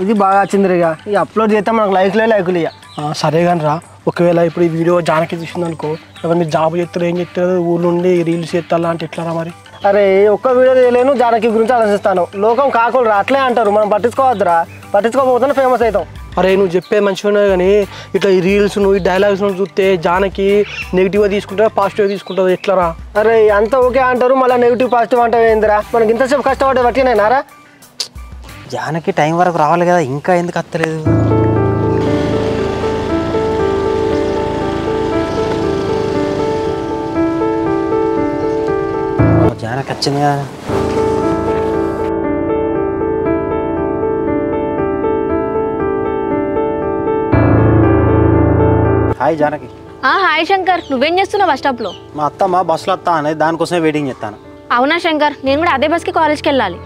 ఇది బాగా వచ్చింది ఇక ఈ అప్లోడ్ చేస్తే మనకు లైకులు ఇక సరే కానీ రా ఒకవేళ ఇప్పుడు ఈ వీడియో జానకి చూసిందనుకో ఎవరిని జాబ్ చేస్తారు ఏం చెప్తారు ఊళ్ళో ఉండి రీల్స్ చేస్తారా అంటే ఎట్లారా మరి అరే ఒక్క వీడియో చేయలేను జానకి గురించి ఆలోచిస్తాను లోకం కాకులు అట్లే అంటారు మనం పట్టించుకోవద్దురా పట్టించుకోకపోతే ఫేమస్ అవుతాం అరే నువ్వు చెప్పే మంచిగా కానీ ఇట్లా ఈ రీల్స్ నువ్వు ఈ డైలాగ్స్ చూస్తే జానకి నెగిటివ్గా తీసుకుంటారా పాజిటివ్గా తీసుకుంటారా ఎట్లారా అరే అంతా ఓకే అంటారు మళ్ళీ నెగిటివ్ పాజిటివ్ అంటే ఏందిరా మనకి ఇంతసేపు కష్టపడే బట్టినారా జానకి టైం వరకు రావాలి కదా ఇంకా ఎందుకు అత్తలేదు జానకి వచ్చింది కదా హాయ్ జానకి హాయ్ శంకర్ నువ్వేం చేస్తున్నావు బస్ స్టాప్ లో మా అత్తమ్మ బస్సులో వస్తా అనేది దానికోసమే వెయిటింగ్ చేస్తాను అవునా శంకర్ నేను కూడా అదే బస్కి కాలేజ్కి వెళ్ళాలి